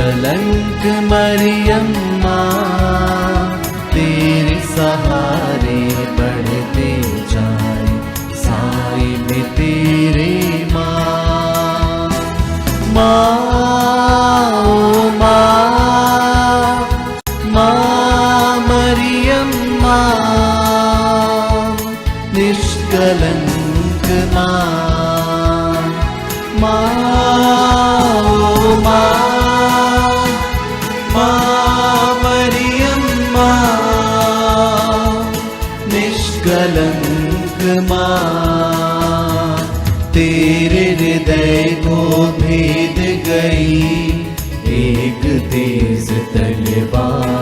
निष्कलंक मरियम माँ, तेरे सहारे बढ़ते जाए साए में तेरे माँ। माँ ओ माँ, माँ मरियम माँ, निष्कलंक माँ। माँ ओ माँ, माँ मरियम माँ, निष्कलंक माँ। तेरे हृदय को भेद गई एक तेज तलवार,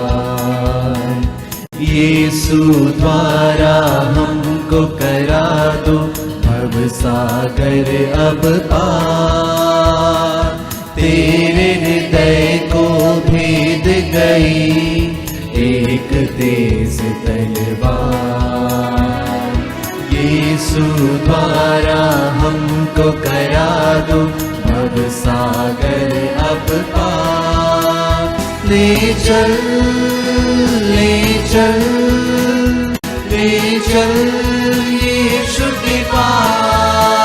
यीशु द्वारा हमको करा दो भव सागर अब पार। तेरे हृदय को भेद गई एक तेज तलवार, यीशु द्वारा हमको करा दो भव सागर अब पार। ले चल ले चल ले चल यीशु के पास,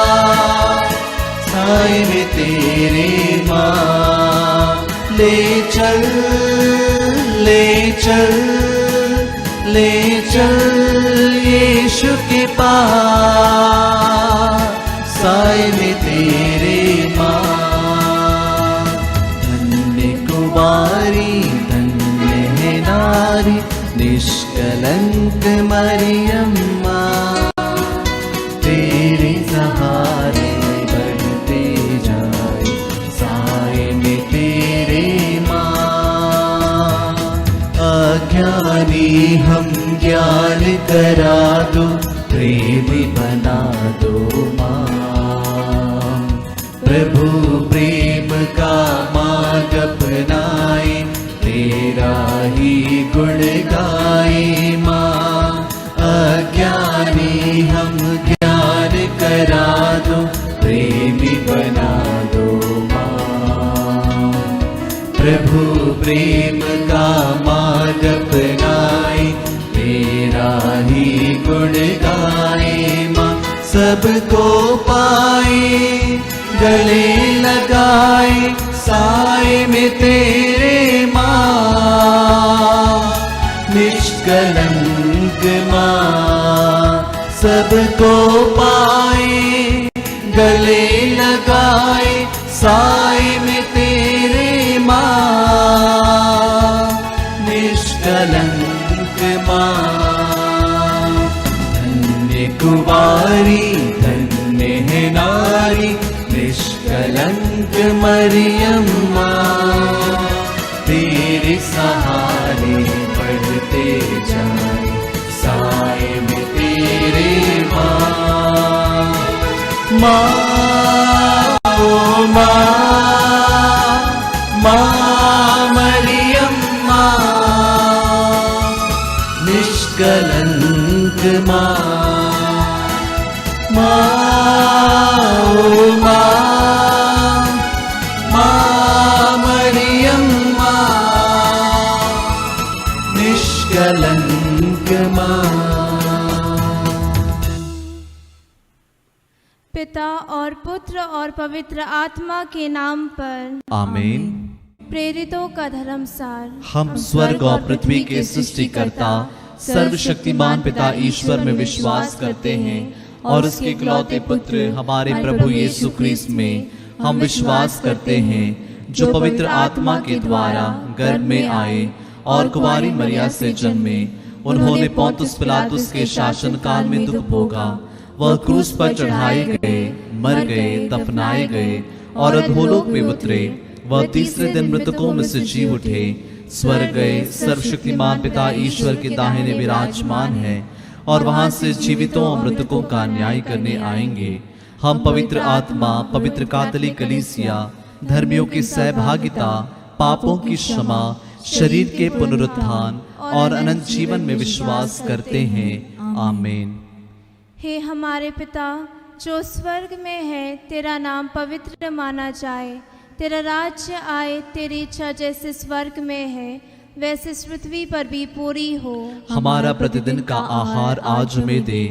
साए में तेरे माँ। ले चल ले चल ले चल यीशु के पास, साए में तेरे माँ। धन्य कुमारी धन्य है नारी, निष्कलंक मरियम माँ, तेरे सहारे बढ़ते जाए साए में तेरे माँ। अज्ञानी हम ज्ञान करा दो, प्रेमी बना दो माँ। प्रभु प्रेम का मार्ग अपनाए, तेरा ही गुण गाए माँ। अज्ञानी हम ज्ञान करा दो, प्रेमी बना दो माँ। प्रभु प्रेम का मार्ग अपनाए, तेरा ही गुण गाए माँ। सबको पाए गले लगाए साए में तेरे माँ, निष्कलंक माँ। सबको पाए गले लगाए साए में तेरे माँ, निष्कलंक माँ। धन्य कुमारी धन्य है नारी, निष्कलंक मरियम माँ, तेरे सहारे बढ़ते जाए साए में तेरे माँ। माँ ओ माँ, माँ मरियम माँ, निष्कलंक माँ। माँ ओ माँ, माँ मरियम माँ, निष्कलंक माँ। पिता और पुत्र और पवित्र आत्मा के नाम पर आमीन। प्रेरितों का धर्मसार। हम स्वर्ग और पृथ्वी के सृष्टिकर्ता सर्वशक्तिमान पिता ईश्वर में विश्वास करते हैं और उसके इकलौते पुत्र हमारे प्रभु यीशु क्रिस्त में हम विश्वास करते हैं, जो पवित्र आत्मा के द्वारा गर्भ में आए और कुंवारी मरिया से जन्मे। उन्होंने पोंतुस पिलातुस के शासन काल में दुख भोगा, वह क्रूस पर चढ़ाए गए, मर गए, दफनाए गए और अधोलोक में उतरे। वह तीसरे दिन मृतकों में से जी उठे, स्वर्ग गए, सर्वशक्तिमान पिता ईश्वर के दाहिने विराजमान है और वहां से जीवितों और मृतकों का न्याय करने आएंगे। हम पवित्र आत्मा, पवित्र कैथोलिक कलीसिया, धर्मियों की सहभागिता, पापों की क्षमा, शरीर के पुनरुत्थान और अनंत जीवन में विश्वास करते हैं। आमीन। हे हमारे पिता जो स्वर्ग में है, तेरा नाम पवित्र माना जाए, तेरा राज्य आए, तेरी इच्छा जैसे स्वर्ग में है वैसे इस पृथ्वी पर भी पूरी हो। हमारा प्रतिदिन का आहार आज हमें दे,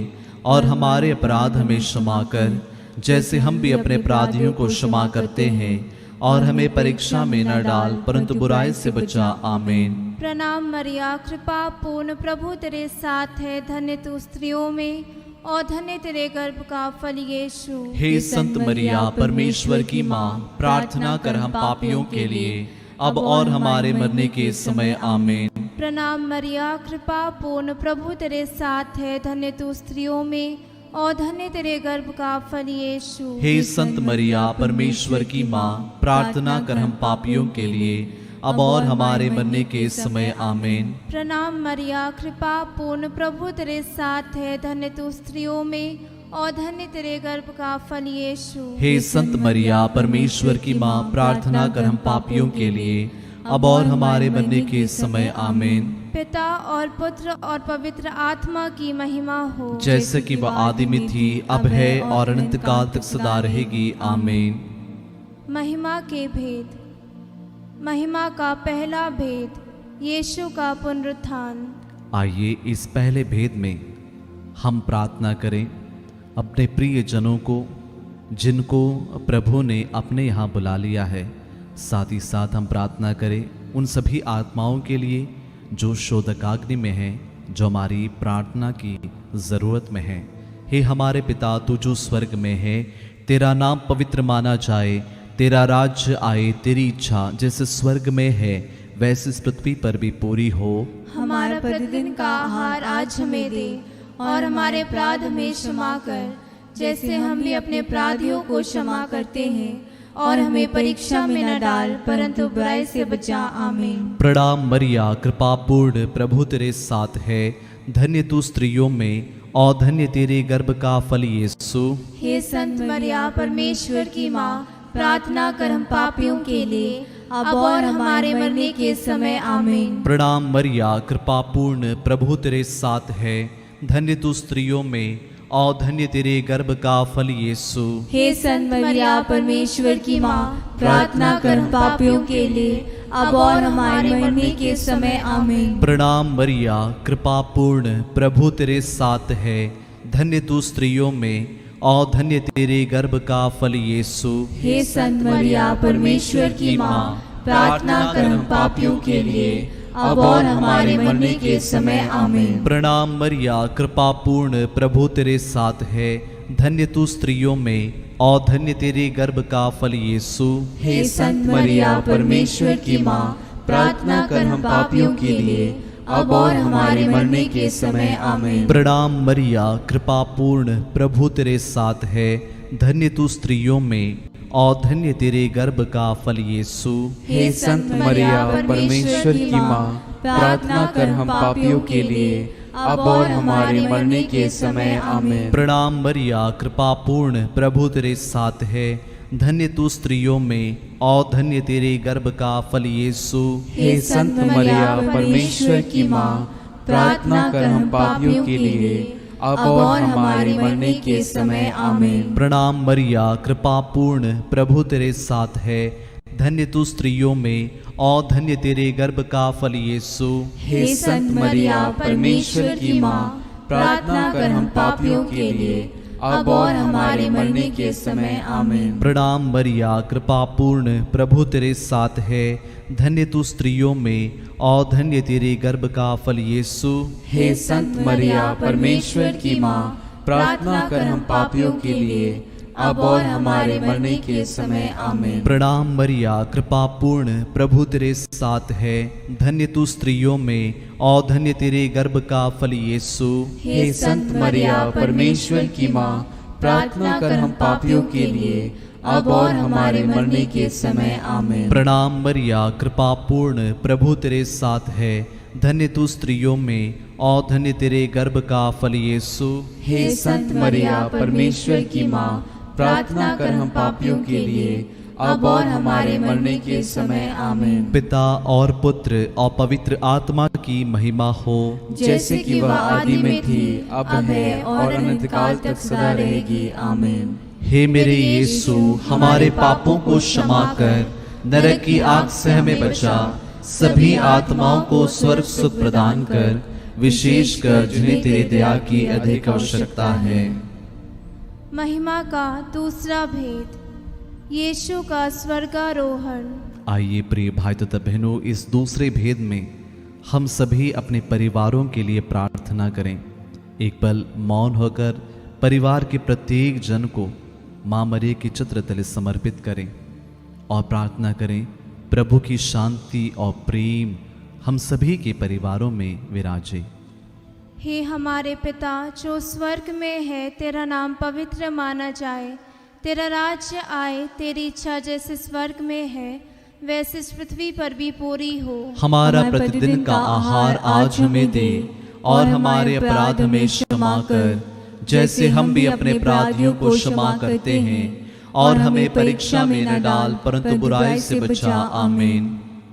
और हमारे अपराध हमें क्षमा कर जैसे हम भी अपने अपराधियों को क्षमा करते हैं, और हमें परीक्षा में न डाल परंतु बुराई से बचा। आमीन। प्रणाम मरिया, कृपा पूर्ण, प्रभु तेरे साथ है, धन्य तू स्त्रियों में और धन्य तेरे गर्भ का फल यीशु। हे संत मरिया, परमेश्वर की माँ, प्रार्थना कर हम पापियों के लिए अब और हमारे मरने के समय। आमीन। प्रणाम मरिया, कृपा पूर्ण, प्रभु तेरे साथ है, धन्य तू स्त्रियों में और धन्य तेरे गर्भ का फल यीशु। हे संत मरिया, परमेश्वर की माँ, प्रार्थना कर हम पापियों के लिए अब और हमारे मरने के समय। आमीन। प्रणाम मरिया, कृपा पूर्ण, प्रभु तेरे साथ है, धन्य तू स्त्रियों में और धन्य तेरे गर्भ का फल यीशु। हे संत मरिया, परमेश्वर की माँ, प्रार्थना कर हम पापियों के लिए अब और हमारे मरने के समय। आमीन। पिता और पुत्र और पवित्र आत्मा की महिमा हो, जैसे कि वह आदि में थी, अब है और अनंत काल तक सदा रहेगी। आमीन। महिमा के भेद। महिमा का पहला भेद, यीशु का पुनरुत्थान। आइए इस पहले भेद में हम प्रार्थना करें अपने प्रिय जनों को, जिनको प्रभु ने अपने यहाँ बुला लिया है। साथ ही साथ हम प्रार्थना करें उन सभी आत्माओं के लिए जो शोधकाग्नि में हैं, जो हमारी प्रार्थना की ज़रूरत में हैं। हे हमारे पिता, तू जो स्वर्ग में है, तेरा नाम पवित्र माना जाए, तेरा राज्य आए, तेरी इच्छा जैसे स्वर्ग में है वैसे इस पृथ्वी पर भी पूरी हो। हमारा प्रतिदिन का आहार आज हमें दे, और हमारे अपराध हमें क्षमा कर जैसे हम भी अपने अपराधियों को क्षमा करते हैं, और हमें परीक्षा में न डाल परंतु बुराई से बचा। आमीन। प्रणाम मरिया, कृपा पूर्ण, प्रभु तेरे साथ है, धन्य तू स्त्रियों में और धन्य तेरे गर्भ का फल यीशु। हे संत मरिया, परमेश्वर की माँ, प्रार्थना कर हम पापियों के लिए अब और हमारे मरने के समय। आमीन। प्रणाम मरिया, कृपा पूर्ण, प्रभु तेरे साथ है, धन्य तू स्त्रियों में और धन्य तेरे गर्भ का फल यीशु। हे संत मरिया, परमेश्वर की माँ, प्रार्थना कर हम पापियों के लिए अब और हमारे मरने के समय। आमीन। प्रणाम मरिया, कृपा पूर्ण, प्रभु तेरे साथ है, धन्य तू स्त्रियों में और धन्य तेरे गर्भ का फल यीशु। हे संत मरिया, परमेश्वर की माँ, प्रार्थना कर हम पापियों के लिए अब और हमारे मरने के समय। आमीन। प्रणाम मरिया, कृपा पूर्ण, प्रभु तेरे साथ है, धन्य तू स्त्रियों में और धन्य तेरे गर्भ का फल यीशु। हे संत मरिया, परमेश्वर की माँ, प्रार्थना कर हम पापियों के लिए अब और हमारे मरने के समय। आमीन। प्रणाम मरिया, कृपा पूर्ण, प्रभु तेरे साथ है, धन्य तू स्त्रियों में और धन्य तेरे गर्भ का फल यीशु। हे संत मरिया, परमेश्वर की माँ, प्रार्थना कर हम पापियों के लिए अब और हमारे मरने के समय। आमीन। प्रणाम मरिया, कृपा पूर्ण, प्रभु तेरे साथ है, धन्य तू स्त्रियों में और धन्य तेरे गर्भ का फल यीशु। हे संत मरिया, परमेश्वर की माँ, प्रार्थना कर हम पापियों के लिए अब और हमारे मरने के समय। आमीन। प्रणाम मरिया, कृपा पूर्ण, प्रभु तेरे साथ है, धन्य तू स्त्रियों में और धन्य तेरे गर्भ का फल यीशु। हे संत मरिया, परमेश्वर की माँ, प्रार्थना कर हम पापियों के लिए अब और हमारे मरने के समय। आमीन। प्रणाम मरिया, कृपा पूर्ण, प्रभु तेरे साथ है, धन्य तू स्त्रियों में और धन्य तेरे गर्भ का फल यीशु। हे संत मरिया, परमेश्वर की माँ, प्रार्थना कर हम पापियों के लिए अब और हमारे मरने के समय। आमीन। प्रणाम मरिया, कृपा पूर्ण, प्रभु तेरे साथ है, धन्य तू स्त्रियों में और धन्य तेरे गर्भ का फल यीशु। हे संत मरिया, परमेश्वर की माँ, प्रार्थना कर हम पापियों के लिए अब और हमारे मरने के समय। आमीन। प्रणाम मरिया, कृपा पूर्ण, प्रभु तेरे साथ है, धन्य तू स्त्रियों में और धन्य तेरे गर्भ का फल यीशु। हे संत मरिया, परमेश्वर की माँ, प्रार्थना कर हम पापियों के लिए अब और हमारे मरने के समय। आमीन। पिता और पुत्र और पवित्र आत्मा की महिमा हो, जैसे कि वह आदि में थी, अब है और अनंत काल तक सदा रहेगी। आमीन। हे मेरे यीशु, हमारे पापों को क्षमा कर, नरक की आग से हमें बचा, सभी आत्माओं को स्वर्ग सुख प्रदान कर, विशेषकर जिन्हें तेरी दया की अधिक आवश्यकता है। महिमा का दूसरा भेद, यीशु का स्वर्गारोहण। आइए प्रिय भाई तथा बहनों, इस दूसरे भेद में हम सभी अपने परिवारों के लिए प्रार्थना करें। एक पल मौन होकर परिवार के प्रत्येक जन को मां मरिया के चित्र तले समर्पित करें और प्रार्थना करें, प्रभु की शांति और प्रेम हम सभी के परिवारों में विराजे। हे हमारे पिता जो स्वर्ग में है, तेरा नाम पवित्र माना जाए, तेरा राज्य आए, तेरी इच्छा जैसे स्वर्ग में है वैसे इस पृथ्वी पर भी पूरी हो। हमारा प्रतिदिन का आहार आज हमें दे, और हमारे अपराध हमें क्षमा कर, जैसे हम भी अपने अपराधियों को क्षमा करते हैं, और हमें परीक्षा में न डाल, परंतु बुराई से बचा। आमीन।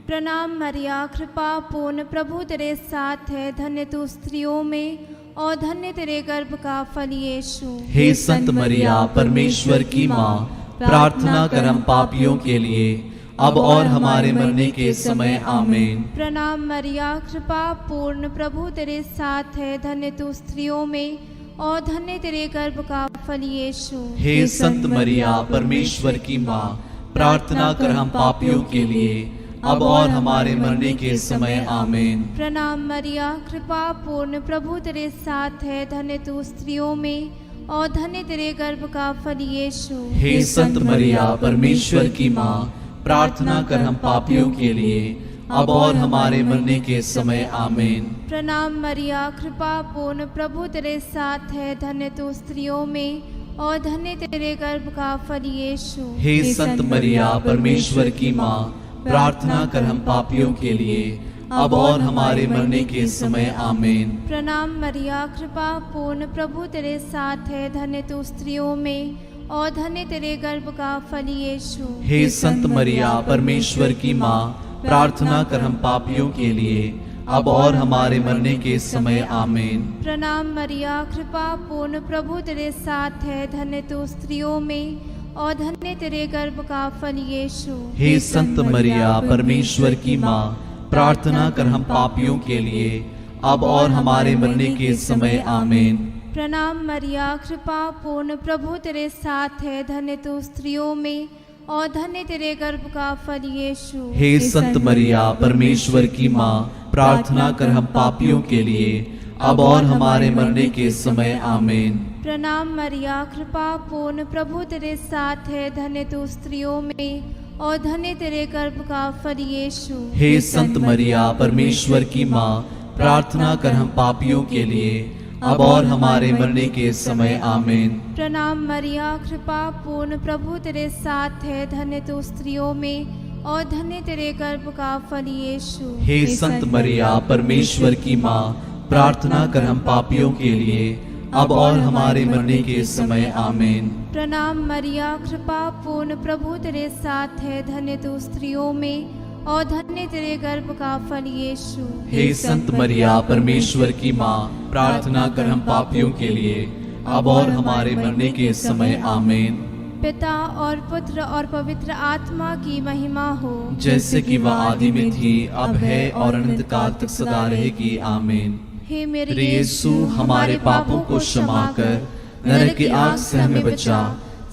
प्रणाम मरिया, कृपा पूर्ण, प्रभु तेरे साथ है, धन्य तू स्त्रियों में और धन्य तेरे गर्भ का फल यीशु। हे संत मरिया, परमेश्वर की माँ, प्रार्थना कर हम पापियों के लिए, अब और हमारे मरने के समय। आमीन। प्रणाम मरिया, कृपा पूर्ण, प्रभु तेरे साथ है, धन्य तू स्त्रियों में और धन्य तेरे गर्भ का फल यीशु। हे संत मरिया, परमेश्वर की माँ, प्रार्थना कर हम पापियों के लिए, अब और हमारे मरने के समय। आमीन। प्रणाम मरिया, कृपा पूर्ण, प्रभु तेरे साथ है, धन्य तू स्त्रियों में और धन्य तेरे गर्भ का फल यीशु। हे संत मरिया, परमेश्वर की माँ, प्रार्थना कर हम पापियों के लिए, अब और हमारे मरने के समय। आमीन। प्रणाम मरिया, कृपा पूर्ण, प्रभु तेरे साथ है, धन्य तू स्त्रियों में और धन्य तेरे गर्भ का फल यीशु। हे संत मरिया, परमेश्वर की माँ, प्रार्थना कर हम पापियों के लिए, अब और हमारे मरने के समय। आमीन। प्रणाम मरिया, कृपा पूर्ण, प्रभु तेरे साथ है, धन्य तू स्त्रियों में और धन्य तेरे गर्भ का फल यीशु। हे संत मरिया, परमेश्वर की माँ, प्रार्थना कर हम पापियों के लिए, अब और हमारे मरने के समय। आमीन। प्रणाम मरिया, कृपा पूर्ण, प्रभु तेरे साथ है, धन्य तू स्त्रियों में और धन्य तेरे गर्भ का फल यीशु। हे संत मरिया, परमेश्वर की माँ, प्रार्थना कर हम पापियों के लिए, अब और हमारे मरने के समय। आमीन। प्रणाम मरिया, कृपा पूर्ण, प्रभु तेरे साथ है, धन्य तू स्त्रियों में और धन्य तेरे गर्भ का फल यीशु। हे संत मरिया, परमेश्वर की माँ, प्रार्थना कर हम पापियों के लिए, अब और हमारे मरने के समय। आमीन। प्रणाम मरिया, कृपा पूर्ण, प्रभु तेरे साथ है, धन्य तू स्त्रियों में और धन्य तेरे गर्भ का फल यीशु। हे संत मरिया, परमेश्वर की माँ, प्रार्थना कर हम पापियों के लिए, अब और हमारे मरने के समय। आमीन। प्रणाम मरिया, कृपा पूर्ण, प्रभु तेरे साथ है, धन्य तू स्त्रियों में और धन्य तेरे गर्भ का फल यीशु। हे संत मरिया, परमेश्वर की माँ, प्रार्थना कर हम पापियों के लिए, अब और हमारे मरने के समय। आमीन। प्रणाम मरिया, कृपा पूर्ण, प्रभु तेरे साथ है, धन्य तू स्त्रियों में और धन्य तेरे गर्भ का फल यीशु। हे संत मरिया, परमेश्वर की माँ, प्रार्थना कर हम पापियों के लिए, अब और हमारे मरने के समय। आमीन। पिता और पुत्र और पवित्र आत्मा की महिमा हो, जैसे कि वह आदि में थी, अब है और अनंत काल तक सदा रहेगी। आमीन। हे मेरे यीशु, हमारे पापों को क्षमा कर, नरक की आग से हमें बचा,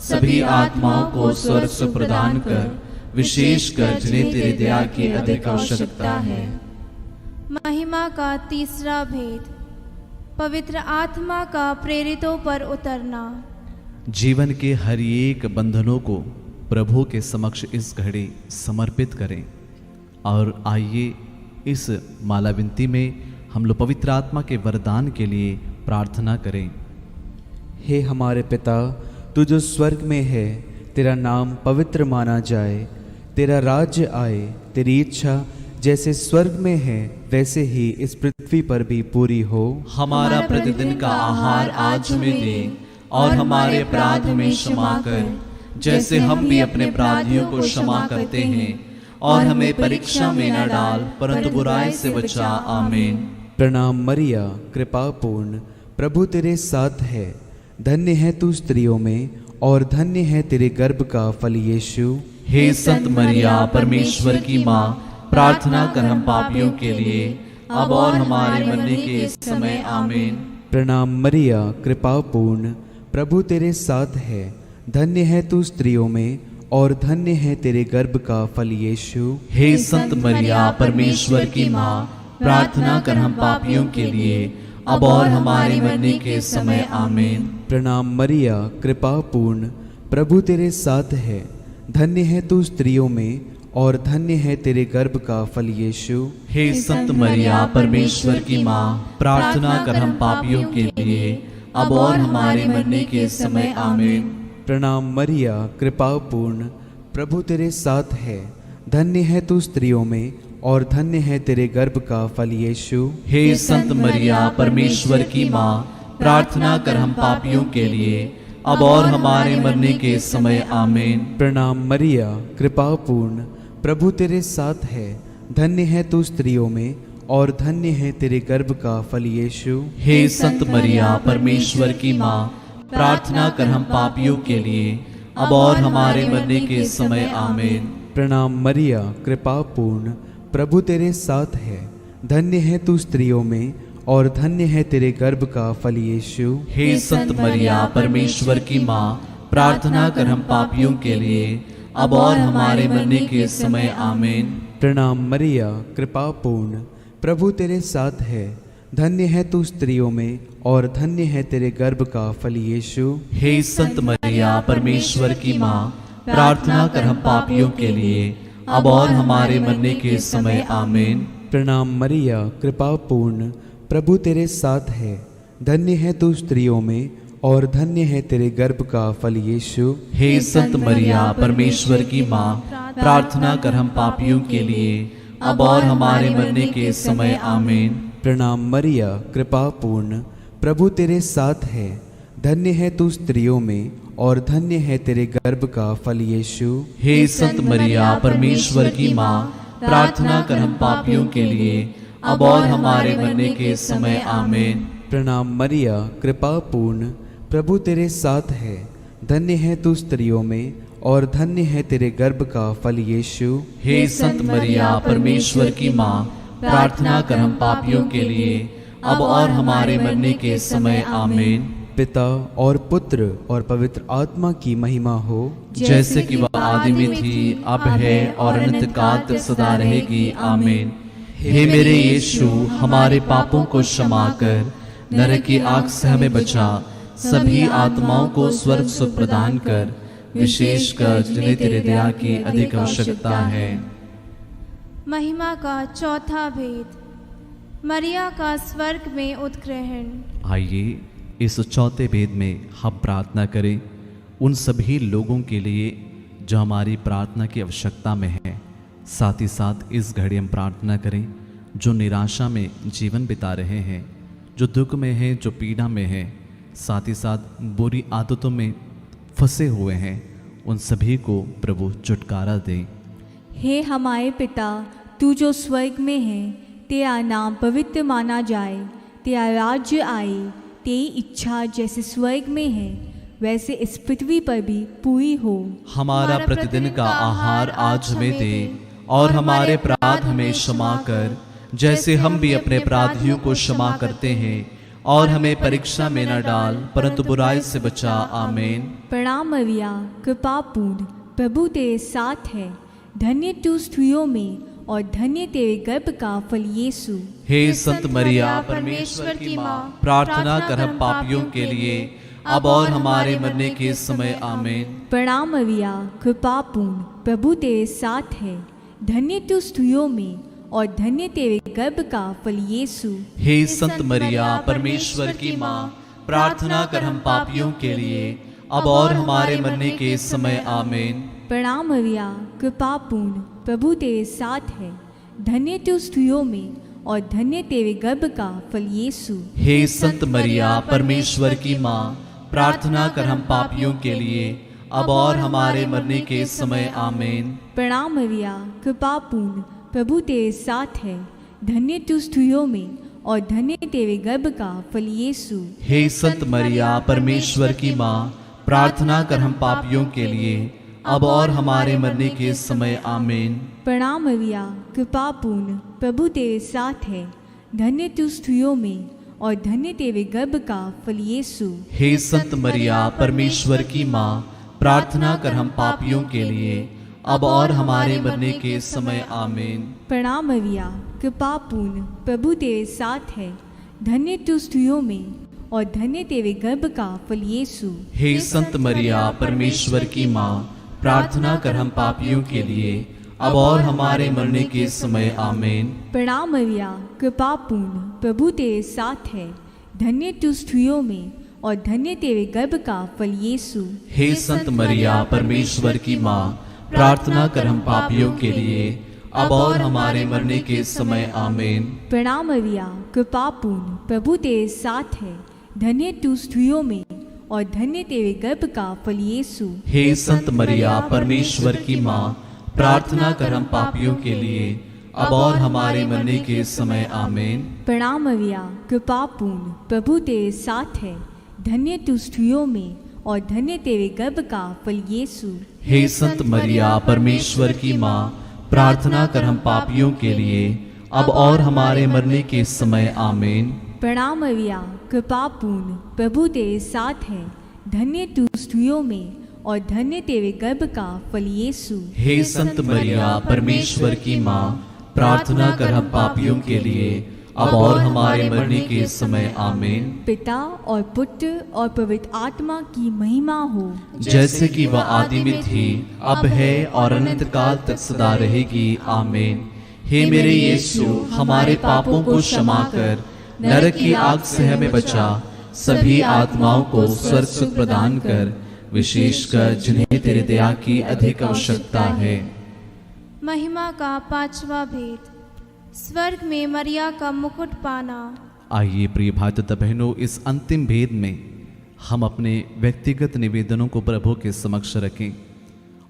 सभी आत्माओं को स्वर्ग सुख प्रदान कर, विशेषकर जिन्हें तेरी दया की अधिक आवश्यकता है। महिमा का तीसरा भेद, पवित्र आत्मा का प्रेरितों पर उतरना। जीवन के हर एक बंधनों को प्रभु के समक्ष इस घड़ी समर्पित करें और आइए इस माला विनती में हम लोग पवित्र आत्मा के वरदान के लिए प्रार्थना करें। हे हमारे पिता, तू जो स्वर्ग में है, तेरा नाम पवित्र माना जाए, तेरा राज्य आए, तेरी इच्छा जैसे स्वर्ग में है वैसे ही इस पृथ्वी पर भी पूरी हो। हमारा प्रतिदिन का आहार आज हमें दे, और हमारे अपराध हमें क्षमा कर, जैसे हम भी अपने अपराधियों को क्षमा करते हैं, और हमें परीक्षा में न डाल, परंतु बुराई से बचा। आमीन। प्रणाम मरिया, कृपा पूर्ण, प्रभु तेरे साथ है, धन्य है तू स्त्रियों में और धन्य है तेरे गर्भ का फल यीशु। हे संत मरिया परमेश्वर की माँ, प्रार्थना कर हम पापियों के लिए अब और हमारे मरने के समय आमीन। प्रणाम मरिया, कृपा पूर्ण, प्रभु तेरे साथ है, धन्य है तू स्त्रियों में और धन्य है तेरे गर्भ का फल यीशु। हे संत मरिया परमेश्वर की माँ, प्रार्थना कर हम पापियों के लिए अब और हमारे मरने के समय आमीन। प्रणाम मरिया, कृपा पूर्ण, प्रभु तेरे साथ है, धन्य है तू स्त्रियों में और धन्य है तेरे गर्भ का फल यीशु। हे संत मरिया परमेश्वर की माँ, प्रार्थना कर हम पापियों के लिए अब और हमारे मरने के समय आमीन। प्रणाम मरिया, कृपा पूर्ण, प्रभु तेरे साथ है, धन्य है तू स्त्रियों में और धन्य है तेरे गर्भ का फल यीशु। हे संत मरिया परमेश्वर की माँ, प्रार्थना कर हम पापियों के लिए अब और हमारे मरने के समय आमीन। प्रणाम मरिया, कृपा पूर्ण, प्रभु तेरे साथ है, धन्य है तू स्त्रियों में और धन्य है तेरे गर्भ का फल यीशु। हे संत मरिया परमेश्वर की माँ, प्रार्थना कर हम पापियों के लिए अब और हमारे मरने के समय आमीन। प्रणाम मरिया, कृपा पूर्ण, प्रभु तेरे साथ है, धन्य है तू स्त्रियों में और धन्य है तेरे गर्भ का फल यीशु। हे संत मरिया परमेश्वर की माँ, प्रार्थना कर हम पापियों के लिए अब और हमारे मरने के समय आमीन। प्रणाम मरिया, कृपा पूर्ण, प्रभु तेरे साथ है, धन्य है तू स्त्रियों में और धन्य है तेरे गर्भ का फल यीशु। हे संत मरिया परमेश्वर की माँ, प्रार्थना कर हम पापियों के लिए अब और हमारे मरने के समय आमीन। प्रणाम मरिया, कृपा पूर्ण, प्रभु तेरे साथ है, धन्य है तू स्त्रियों में और धन्य है तेरे गर्भ का फल यीशु। हे संत मरिया परमेश्वर की माँ, प्रार्थना कर हम पापियों के लिए अब और हमारे मरने के समय आमीन। प्रणाम मरिया, कृपा पूर्ण, प्रभु तेरे साथ है, धन्य है तू स्त्रियों में और धन्य है तेरे गर्भ का फल यीशु। हे संत मरिया परमेश्वर की माँ, प्रार्थना कर हम पापियों के लिए अब और हमारे मरने के समय आमीन। प्रणाम मरिया, कृपा पूर्ण, प्रभु तेरे साथ है, धन्य है तू स्त्रियों में और धन्य है तेरे गर्भ का फल यीशु। हे संत मरिया परमेश्वर की माँ, प्रार्थना कर हम पापियों के लिए अब और हमारे मरने के समय आमीन। पिता और पुत्र और पवित्र आत्मा की महिमा हो, जैसे कि वह आदि में थी, अब है और अनंत काल तक सदा रहेगी आमीन। हे मेरे यीशु, हमारे पापों को क्षमा कर, नरक की आग से हमें बचा, सभी आत्माओं को स्वर्ग सुख प्रदान कर, विशेषकर जिन्हें तेरे दया की अधिक आवश्यकता है। महिमा का चौथा भेद, मरिया का स्वर्ग में उत्ग्रहण। आइए इस चौथे भेद में हम प्रार्थना करें उन सभी लोगों के लिए जो हमारी प्रार्थना की आवश्यकता में है। साथ ही साथ इस घड़ी हम प्रार्थना करें जो निराशा में जीवन बिता रहे हैं, जो दुख में हैं, जो पीड़ा में हैं, साथ ही साथ बुरी आदतों में फंसे हुए हैं, उन सभी को प्रभु छुटकारा दें। हे हमारे पिता, तू जो स्वर्ग में है, तेरा नाम पवित्र माना जाए, तेरा राज्य आए, तेरी इच्छा जैसे स्वर्ग में है वैसे इस पृथ्वी पर भी पूरी हो। हमारा प्रतिदिन का आहार आज हमें दे और हमारे अपराध हमें क्षमा कर, जैसे हम भी अपने अपराधियों को क्षमा करते हैं, और हमें परीक्षा में न डाल परंतु बुराई से बचा। आमीन। प्रणाम मरिया, कृपा पूर्ण, प्रभु तेरे साथ है, धन्य तू स्त्रियों में और धन्य तेरे गर्भ का फल यीशु। हे संत मरिया परमेश्वर की माँ, प्रार्थना कर हम पापियों के लिए अब और हमारे मरने के समय आमीन। प्रणाम मरिया, कृपा पूर्ण, प्रभु तेरे साथ है, धन्य तू स्त्रियों में और धन्य तेरे गर्भ का फल यीशु। हे संत मरिया परमेश्वर की माँ, प्रार्थना कर हम पापियों के लिए अब और हमारे मरने के समय आमीन। प्रणाम मरिया, कृपा पूर्ण, प्रभु तेरे साथ है, धन्य तू स्त्रियों में और धन्य तेरे गर्भ का फल यीशु। हे संत मरिया परमेश्वर की माँ, प्रार्थना कर हम पापियों के लिए अब और हमारे मरने के समय आमीन। प्रणाम मरिया, कृपा पूर्ण, प्रभु तेरे साथ है, धन्य तू स्त्रियों में और धन्य तेरे गर्भ का फल यीशु। हे संत मरिया परमेश्वर की माँ, प्रार्थना कर हम पापियों के लिए अब और हमारे मरने के समय आमीन। प्रणाम मरिया, कृपा पूर्ण, प्रभु तेरे साथ है। धन्य तू स्त्रियों में और धन्य तेरे गर्भ का फल यीशु। हे संत मरिया, परमेश्वर की माँ, प्रार्थना कर हम पापियों के लिए अब और हमारे मरने के समय आमीन। प्रणाम मरिया, कृपा पूर्ण, प्रभु तेरे साथ है। धन्य तू स्त्रियों में और धन्य तेरे गर्भ का फल यीशु। हे संत मरिया, परमेश्वर की माँ, प्रार्थना कर हम पापियों के लिए अब और हमारे मरने के समय आमीन। प्रणाम मरिया, कृपा पूर्ण, प्रभु तेरे साथ है। धन्य तू स्त्रियों में और धन्य तेरे गर्भ का फल यीशु। हे संत मरिया, परमेश्वर की माँ, प्रार्थना कर हम पापियों के लिए अब और हमारे मरने के समय आमीन। प्रणाम मरिया, कृपा पूर्ण, प्रभु तेरे साथ है। धन्य तू स्त्रियों में और धन्य तेरे गर्भ का फल यीशु। हे संत मरिया, परमेश्वर की माँ, प्रार्थना कर हम पापियों के लिए अब और हमारे मरने के समय आमीन। प्रणाम मरिया, कृपा पूर्ण, प्रभु तेरे साथ है। धन्य तू स्त्रियों में और धन्य तेरे गर्भ का फल यीशु। हे संत मरिया, परमेश्वर की माँ, प्रार्थना कर हम पापियों के लिए अब और हमारे मरने के समय आमीन। प्रणाम मरिया, कृपा पूर्ण, प्रभु तेरे साथ है। धन्य तू स्त्रियों में और धन्य तेरे गर्भ का फल यीशु। हे संत मरिया, परमेश्वर की माँ, प्रार्थना कर हम पापियों के लिए अब और हमारे मरने के समय आमीन। पिता और पुत्र और पवित्र आत्मा की महिमा हो, जैसे कि वह आदि में थी, अब है और अनंत काल तक सदा रहेगी आमीन। हे मेरे यीशु, हमारे पापों को क्षमा कर नरक की आग से हमें बचा, सभी आत्माओं को स्वर्ग सुख प्रदान कर, विशेषकर जिन्हें तेरे दया की अधिक आवश्यकता है। महिमा का पांचवा भेद, स्वर्ग में मरिया का मुकुट पाना। आइए प्रिय भाई तथा बहनों, इस अंतिम भेद में हम अपने व्यक्तिगत निवेदनों को प्रभु के समक्ष रखें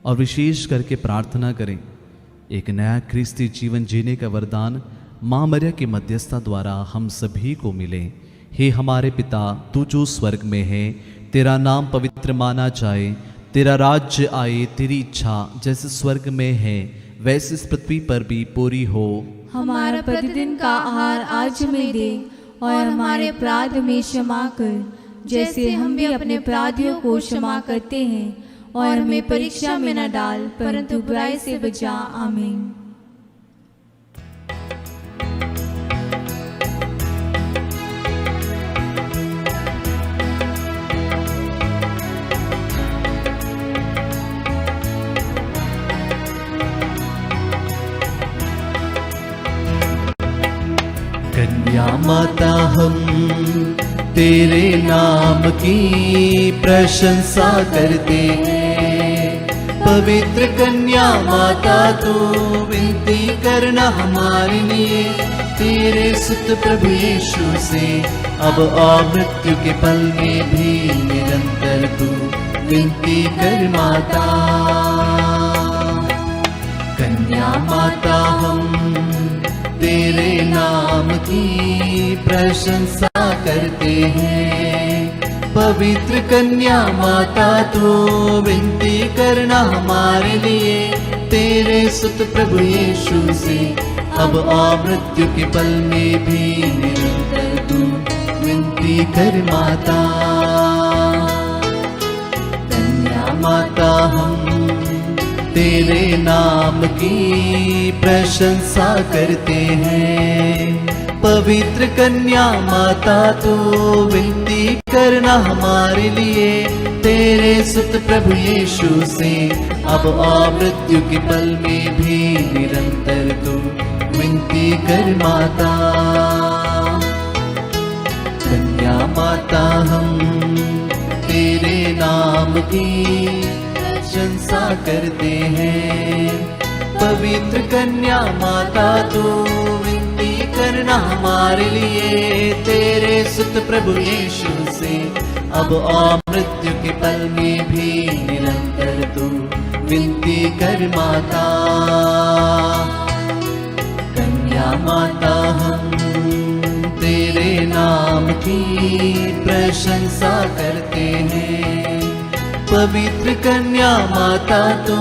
और विशेष करके प्रार्थना करें एक नया ख्रिस्ती जीवन जीने का वरदान माँ मरिया की मध्यस्थता द्वारा हम सभी को मिले। हे हमारे पिता, तू जो स्वर्ग में है, तेरा नाम पवित्र माना जाए, तेरा राज्य आए, तेरी इच्छा जैसे स्वर्ग में है वैसे इस पृथ्वी पर भी पूरी हो। हमारा प्रतिदिन का आहार आज हमें दे और हमारे अपराध में क्षमा कर, जैसे हम भी अपने अपराधियों को क्षमा करते हैं, और हमें परीक्षा में न डाल परंतु बुराई से बचा। आमीन। कन्या माता हम तेरे नाम की प्रशंसा करते हैं, पवित्र कन्या माता तू विनती करना हमारे लिए, तेरे सुत प्रभु यीशु से अब और मृत्यु के पल में भी निरंतर तू विनती कर माता। कन्या माता हम तेरे नाम की प्रशंसा करते हैं, पवित्र कन्या माता तू विनती करना हमारे लिए, तेरे सुत प्रभु यीशु से अब और मृत्यु के पल में भी निरंतर तू विनती कर माता। कन्या माता हम तेरे नाम की प्रशंसा करते हैं, पवित्र कन्या माता तू विनती करना हमारे लिए, तेरे सुत प्रभु यीशु से अब और मृत्यु के पल में भी निरंतर तू विनती कर माता। कन्या माता हम तेरे नाम की प्रशंसा करते हैं, पवित्र कन्या माता तू विनती करना हमारे लिए, तेरे सुत प्रभु यीशु से अब और मृत्यु के पल में भी निरंतर तू विनती कर माता। कन्या माता हम तेरे नाम की प्रशंसा करते हैं, पवित्र कन्या माता तू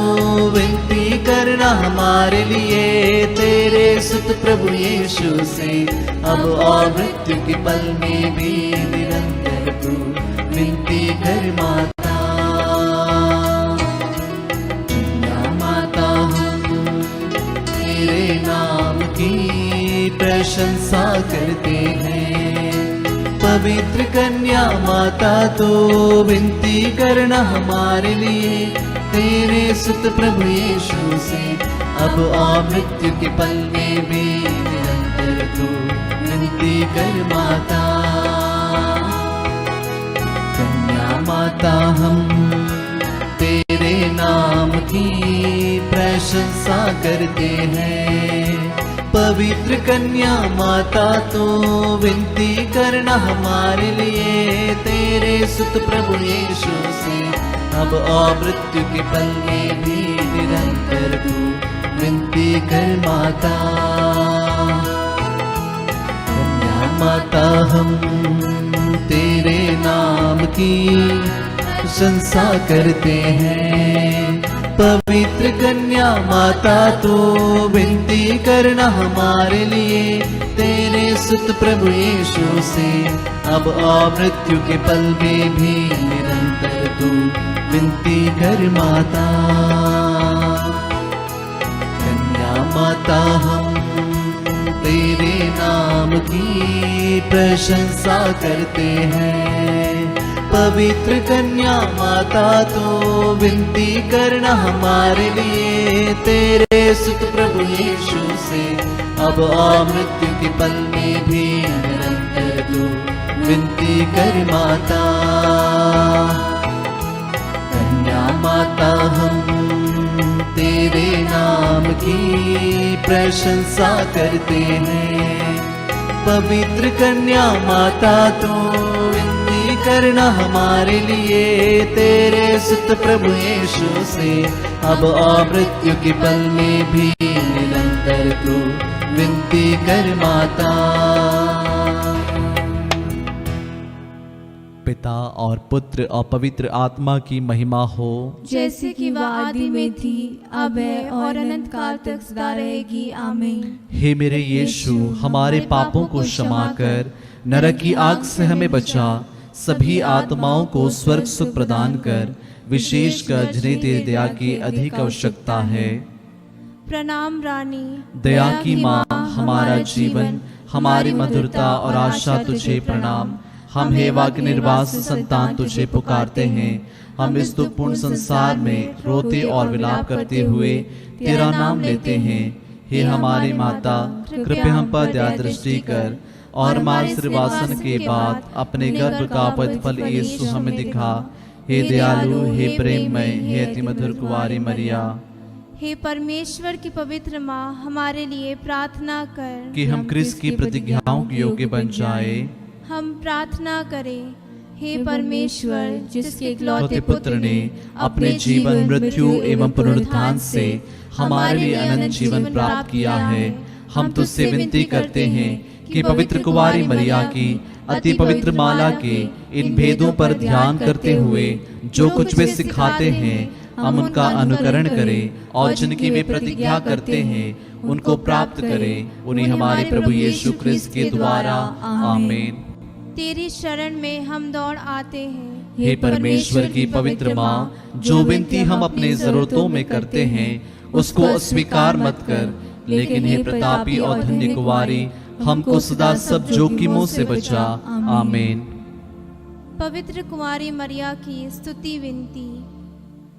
विनती करना हमारे लिए, तेरे सुत प्रभु यीशु से अब और मृत्यु के पल में भी निरंतर तू विनती कर माता। कन्या माता हम तेरे नाम की प्रशंसा करते हैं। पवित्र कन्या माता तो विनती करना हमारे लिए, तेरे सुत प्रभु यीशु से अब और मृत्यु के पल में भी निरंतर तू विनती कर माता। कन्या माता हम तेरे नाम की प्रशंसा करते हैं। पवित्र कन्या माता तो विनती करना हमारे लिए, तेरे सुत प्रभु यीशु से अब और मृत्यु के पल में भी निरंतर तू विनती कर माता। कन्या माता हम तेरे नाम की प्रशंसा करते हैं। पवित्र कन्या माता तो विनती करना हमारे लिए, तेरे सुत प्रभु यीशु से अब और मृत्यु के पल में भी निरंतर तू विनती कर माता। कन्या माता हम तेरे नाम की प्रशंसा करते हैं। पवित्र कन्या माता तो विनती करना हमारे लिए, तेरे सुत प्रभु यीशु से अब और मृत्यु के पल में भी निरंतर तू विनती कर माता। कन्या माता हम तेरे नाम की प्रशंसा करते हैं। पवित्र कन्या माता तो करना हमारे लिए, तेरे सुत प्रभु यीशु से अब और मृत्यु के पल में भी निरंतर तू विनती कर माता। पिता और पुत्र और पवित्र आत्मा की महिमा हो, जैसे कि वह आदि में थी, अब है और अनंत काल तक सदा रहेगी। आमीन। हे मेरे यीशु, हमारे पापों को क्षमा कर, नरक की आग से हमें बचा, सभी आत्माओं को स्वर्ग सुख प्रदान कर, विशेषकर जिन्हें तेरी दया की अधिक आवश्यकता है। प्रणाम रानी, दया की माँ, हमारा जीवन, हमारी मधुरता और आशा तुझे प्रणाम। हम हेवा के निर्वास संतान तुझे पुकारते हैं। हम इस दुखपूर्ण संसार में रोते और विलाप करते हुए तेरा नाम लेते हैं। हे हमारी माता, कृपया हम पर दया दृष्टि कर और हमारे सिरवासन के बाद अपने गर्भ का पदफल यीशु हमें दिखा। हे दयालु, हे प्रेममय, हे अति मधुर कुंवारी मरिया। हे परमेश्वर की पवित्र माँ, हमारे लिए प्रार्थना कर कि हम क्रिस्त की प्रतिज्ञाओं के योग्य बन जाए। हम प्रार्थना करें। हे परमेश्वर, जिसके इकलौते पुत्र ने अपने जीवन, मृत्यु एवं पुनरुत्थान से हमारे लिए अनंत जीवन प्राप्त किया है, हम तुझसे विनती करते हैं कि पवित्र कुंवारी मरिया की अति पवित्र माला के इन भेदों पर ध्यान करते हुए जो कुछ वे सिखाते हैं, हम उनका अनुकरण करें और जिनकी वे प्रतिज्ञा करते हैं उनको प्राप्त करें। उन्हें हमारे प्रभु यीशु क्रिस्त के द्वारा आमीन। तेरी शरण में हम दौड़ आते हैं। हे परमेश्वर की पवित्र माँ, जो विनती हम अपने जरूरतों में करते हैं उसको अस्वीकार मत कर, लेकिन हे प्रतापी और धन्य कुंवारी, हमको सदा सब जोखिमों से बचा। आमीन। पवित्र कुंवारी मरिया की स्तुति विनती।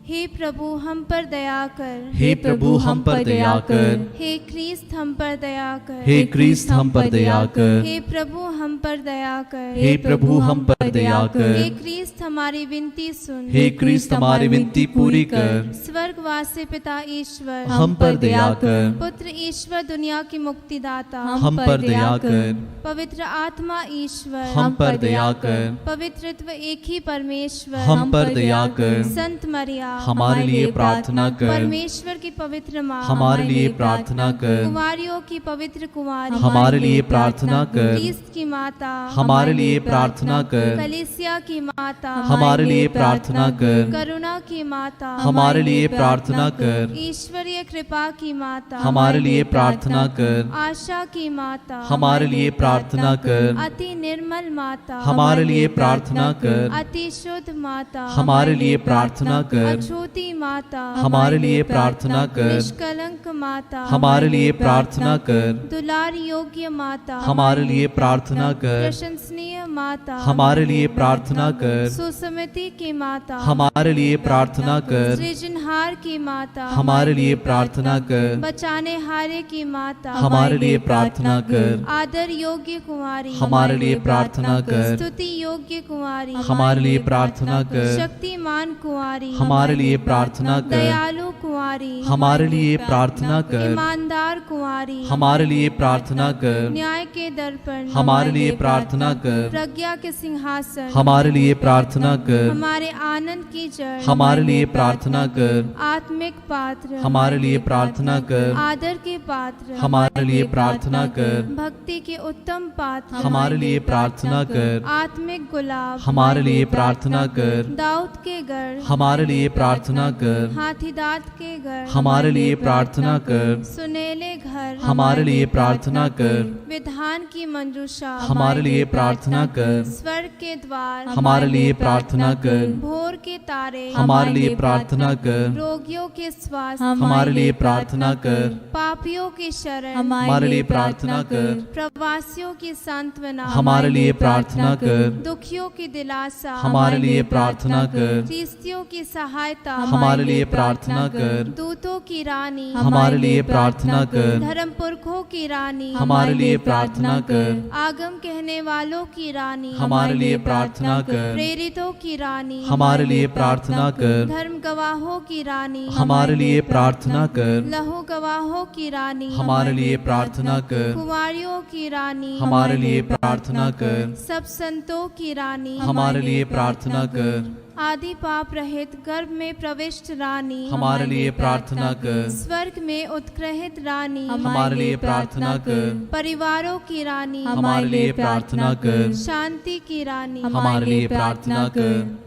हे प्रभु, हम पर दया कर। हे प्रभु, हम पर दया कर। हे क्रिस्त, हम पर दया कर। हे क्रिस्त, हम पर दया कर। हे प्रभु, हम पर दया कर। हे प्रभु, हम पर दया कर। हे क्रिस्त, हमारी विनती सुन। हे क्रिस्त, हमारी विनती पूरी कर। स्वर्गवासी पिता ईश्वर, हम पर दया कर। पुत्र ईश्वर, दुनिया की मुक्तिदाता, हम पर दया कर। पवित्र आत्मा ईश्वर, हम पर दया कर। पवित्रत्व एक ही परमेश्वर, हम पर दया कर। संत मरिया, हमारे लिए प्रार्थना कर। परमेश्वर की पवित्र माँ, हमारे लिए प्रार्थना कर। कुमारियों की पवित्र कुमारी, हमारे लिए प्रार्थना कर। क्रिस्त की माता, हमारे लिए प्रार्थना कर। कलीसिया की माता, हमारे लिए प्रार्थना कर। करुणा की माता, हमारे लिए प्रार्थना कर। ईश्वरीय कृपा की माता, हमारे लिए प्रार्थना कर। आशा की माता, हमारे लिए प्रार्थना कर। अति निर्मल माता, हमारे लिए प्रार्थना कर। अति शुद्ध माता, हमारे लिए प्रार्थना कर। अछूती माता, हमारे लिए प्रार्थना कर। निष्कलंक माता, हमारे लिए प्रार्थना कर। दुलार योग्य माता, हमारे लिए प्रार्थना कर। प्रशंसनीय माता, हमारे लिए प्रार्थना कर। सुसमिति की माता, हमारे लिए प्रार्थना कर। सृजनहार की माता, हमारे लिए प्रार्थना कर। बचाने हारे की माता, हमारे लिए प्रार्थना कर। आदर योग्य कुमारी, हमारे लिए प्रार्थना कर। स्तुति योग्य कुमारी, हमारे लिए प्रार्थना कर। शक्तिमान कुमारी, हमारे लिए प्रार्थना कर। दयालु कुमारी, हमारे लिए प्रार्थना कर। ईमानदार कुमारी, हमारे लिए प्रार्थना कर। न्याय के दर्पण, हमारे लिए प्रार्थना कर। प्रज्ञा के सिंहासन, हमारे लिए प्रार्थना कर। हमारे आनंद की जड़, हमारे लिए प्रार्थना कर। आत्मिक पात्र, हमारे लिए प्रार्थना कर। आदर के पात्र, हमारे लिए प्रार्थना कर। भक्ति के उत्तम पात्र, हमारे लिए प्रार्थना कर। आत्मिक गुलाब, हमारे लिए प्रार्थना कर। दाऊद के गढ़, हमारे लिए प्रार्थना कर। हाथीदांत के गढ़, हमारे लिए प्रार्थना कर। सुनेले घर, हमारे लिए प्रार्थना कर। विधान की मंजूषा, हमारे लिए प्रार्थना कर। स्वर्ग के द्वार, हमारे लिए प्रार्थना कर। भोर के तारे, हमारे लिए प्रार्थना कर। रोगियों के स्वास्थ्य, हमारे लिए प्रार्थना कर। पापियों की शरण, हमारे लिए प्रार्थना कर। प्रवासियों की सांत्वना, हमारे लिए प्रार्थना कर। दुखियों की दिलासा, हमारे लिए प्रार्थना कर। फिलिस्तियों की सहायता, हमारे लिए प्रार्थना कर। दूतों की रानी, हमारे लिए प्रार्थना कर। धर्म पुरखों की रानी, हमारे लिए प्रार्थना कर। आगम कहने वालों की रानी, हमारे लिए प्रार्थना कर। प्रेरितों की रानी, हमारे लिए प्रार्थना कर। धर्म गवाहों की रानी, हमारे लिए प्रार्थना कर। लहू गवाहों की रानी, हमारे लिए प्रार्थना कर। कुंवारियों की रानी, हमारे लिए प्रार्थना कर। सब संतों की रानी, हमारे लिए प्रार्थना कर। आदि पाप रहित गर्भ में प्रविष्ट रानी, हमारे लिए प्रार्थना कर। स्वर्ग में उत्कृष्ट रानी, हमारे लिए प्रार्थना कर। परिवारों की रानी, हमारे लिए प्रार्थना कर। शांति की रानी, हमारे लिए प्रार्थना कर।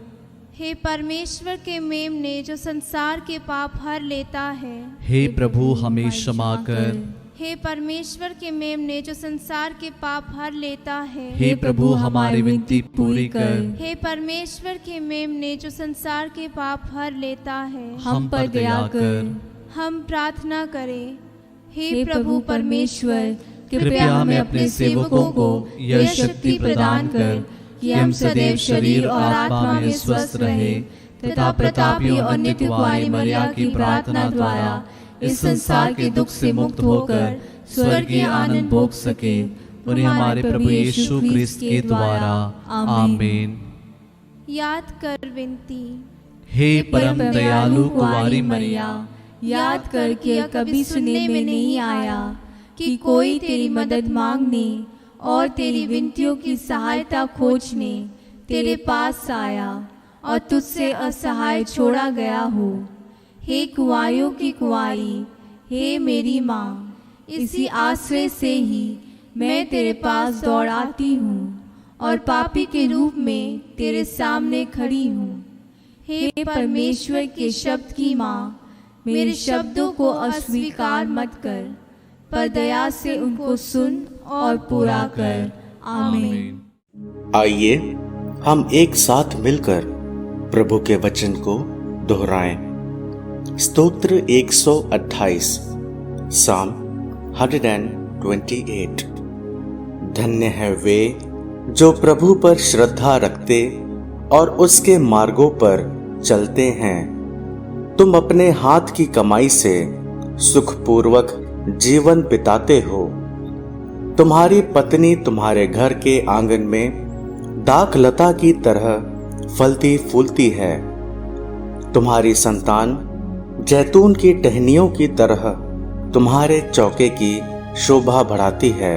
हे परमेश्वर के मेमने जो संसार के पाप हर लेता है, हे प्रभु हमें क्षमा कर। हे परमेश्वर के मेमने जो संसार के पाप हर लेता है, हे प्रभु हमारी विनती पूरी कर। हे परमेश्वर के मेमने जो संसार के पाप हर लेता है, हम पर दया कर। हम प्रार्थना करें। हे प्रभु परमेश्वर, कृपया हमें अपने सेवकों को यह शक्ति प्रदान कर कि हम सदैव शरीर और आत्मा में स्वस्थ रहे तथा प्रतापियों और नित्य कुंवारी मरिया की प्रार्थना द्वारा इस संसार के दुख से मुक्त होकर स्वर्गीय आनंद भोग सके। उन्हें हमारे प्रभु यीशु क्रिस्त के द्वारा आमीन। याद कर विनती। हे परम दयालु कुंवारी मरिया, याद कर कि कभी सुनने में नहीं आया कि कोई तेरी मदद मांगने और तेरी विनतियों की सहायता खोजने तेरे पास आया और तुझसे असहाय छोड़ा गया हो। हे कुंवारियों की कुंवारी, हे मेरी माँ, इसी आश्रय से ही मैं तेरे पास दौड़ आती हूँ और पापी के रूप में तेरे सामने खड़ी हूँ। हे परमेश्वर के शब्द की माँ, मेरे शब्दों को अस्वीकार मत कर, पर दया से उनको सुन और पूरा कर। आमीन। आइए हम एक साथ मिलकर प्रभु के वचन को दोहराएं। स्तोत्र 128, साम 128। धन्य है वे जो प्रभु पर श्रद्धा रखते और उसके मार्गों पर चलते हैं। तुम अपने हाथ की कमाई से सुखपूर्वक जीवन बिताते हो। तुम्हारी पत्नी तुम्हारे घर के आंगन में दाखलता की तरह फलती फूलती है। तुम्हारी संतान जैतून की टहनियों की तरह तुम्हारे चौके की शोभा बढ़ाती है।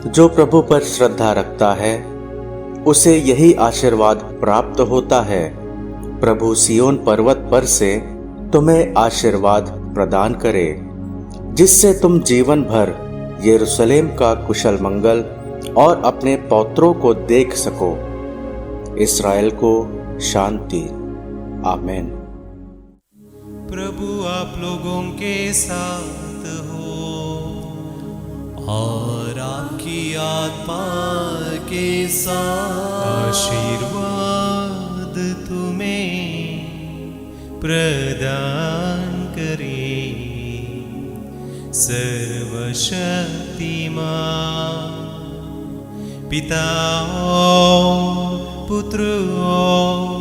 जो प्रभु पर श्रद्धा रखता है उसे यही आशीर्वाद प्राप्त होता है। प्रभु सियोन पर्वत पर से तुम्हें आशीर्वाद प्रदान करे, जिससे तुम जीवन भर यरूशलेम का कुशल मंगल और अपने पौत्रों को देख सको। इस्राएल को शांति। आमीन। प्रभु आप लोगों के साथ हो और आपकी आत्मा के साथ। आशीर्वाद तुम्हें प्रदान करे सर्वशक्तिमान पिता और पुत्र और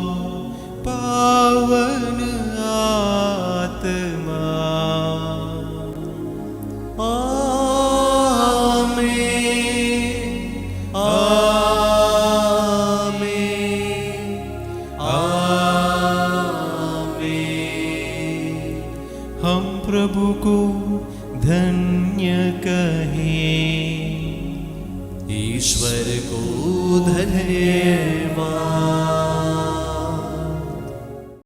पावन आत्मा। आमीन, आमीन, आमीन। हम प्रभु को धन्य कहें, ईश्वर को धन्यवाद।